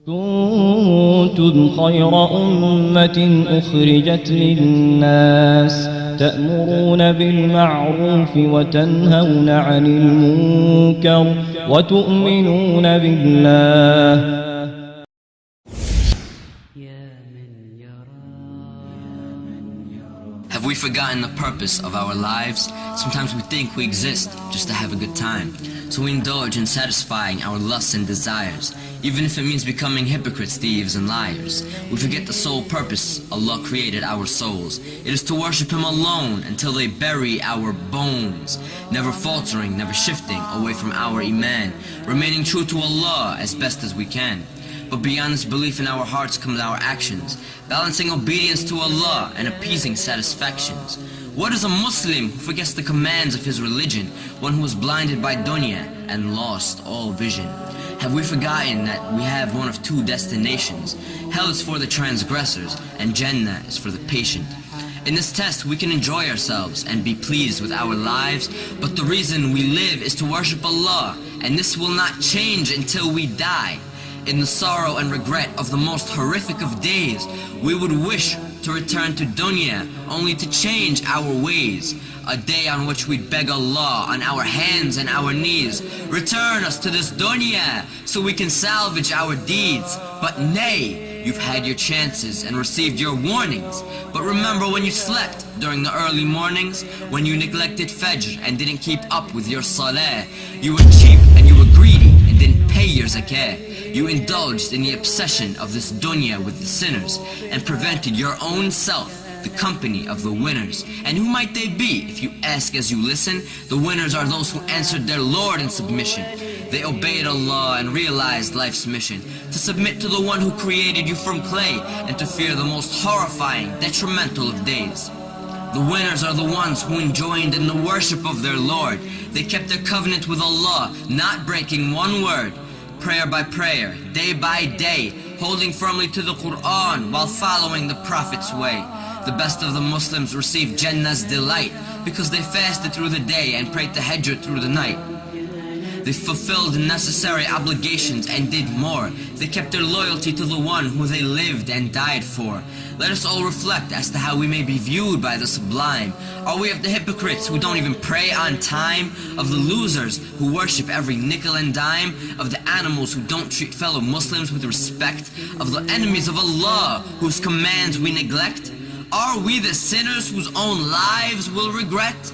كنتم خير أمة أخرجت للناس تأمرون بالمعروف وتنهون عن المنكر وتؤمنون بالله. Have we forgotten the purpose of our lives? Sometimes we think we exist just to have a good time. So we indulge in satisfying our lusts and desires, even if it means becoming hypocrites, thieves, and liars. We forget the sole purpose Allah created our souls. It is to worship Him alone until they bury our bones, never faltering, never shifting away from our Iman, remaining true to Allah as best as we can. But beyond this belief in our hearts comes our actions, balancing obedience to Allah and appeasing satisfactions. What is a Muslim who forgets the commands of his religion, one who is blinded by Dunya and lost all vision? Have we forgotten that we have one of two destinations? Hell is for the transgressors and Jannah is for the patient. In this test we can enjoy ourselves and be pleased with our lives, but the reason we live is to worship Allah, and this will not change until we die. In the sorrow and regret of the most horrific of days, we would wish to return to Dunya only to change our ways. A day on which we'd beg Allah on our hands and our knees, return us to this Dunya so we can salvage our deeds. But nay, you've had your chances and received your warnings. But remember when you slept during the early mornings, when you neglected Fajr and didn't keep up with your Salah. You were cheap and you were greedy and didn't pay your Zakah. You indulged in the obsession of this Dunya with the sinners and prevented your own self the company of the winners. And who might they be? If you ask as you listen, the winners are those who answered their Lord in submission. They obeyed Allah and realized life's mission, to submit to the one who created you from clay and to fear the most horrifying, detrimental of days. The winners are the ones who enjoined in the worship of their Lord. They kept their covenant with Allah, not breaking one word. Prayer by prayer, day by day, holding firmly to the Quran while following the Prophet's way. The best of the Muslims received Jannah's delight because they fasted through the day and prayed tahajjud through the night. They fulfilled the necessary obligations and did more. They kept their loyalty to the one who they lived and died for. Let us all reflect as to how we may be viewed by the sublime. Are we of the hypocrites who don't even pray on time? Of the losers who worship every nickel and dime? Of the animals who don't treat fellow Muslims with respect? Of the enemies of Allah whose commands we neglect? Are we the sinners whose own lives will regret?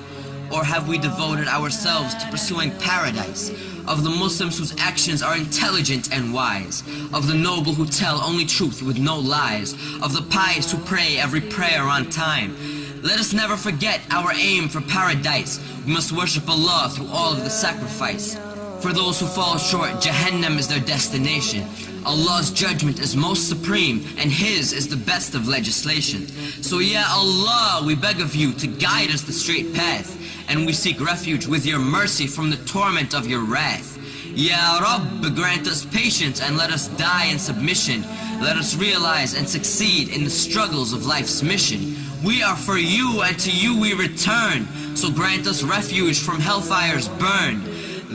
Or have we devoted ourselves to pursuing paradise? Of the Muslims whose actions are intelligent and wise? Of the noble who tell only truth with no lies? Of the pious who pray every prayer on time? Let us never forget our aim for paradise. We must worship Allah through all of the sacrifice. For those who fall short, Jahannam is their destination. Allah's judgment is most supreme, and His is the best of legislation. So Ya Allah, we beg of you to guide us the straight path, and we seek refuge with your mercy from the torment of your wrath. Ya Rabb, grant us patience and let us die in submission. Let us realize and succeed in the struggles of life's mission. We are for you and to you we return, so grant us refuge from hellfire's burn.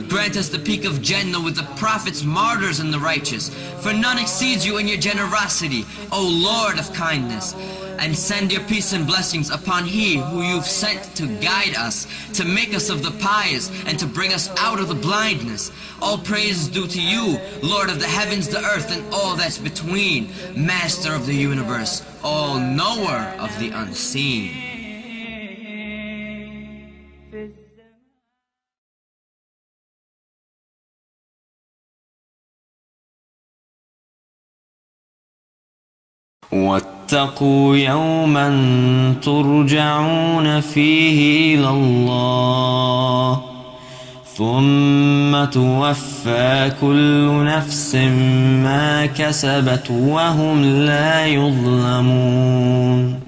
Grant us the peak of Jannah with the prophets, martyrs, and the righteous. For none exceeds you in your generosity, O Lord of kindness. And send your peace and blessings upon He who you've sent to guide us, to make us of the pious, and to bring us out of the blindness. All praise is due to you, Lord of the heavens, the earth, and all that's between. Master of the universe, all knower of the unseen. واتقوا يوما ترجعون فيه إلى الله ثم توفى كل نفس ما كسبت وهم لا يظلمون.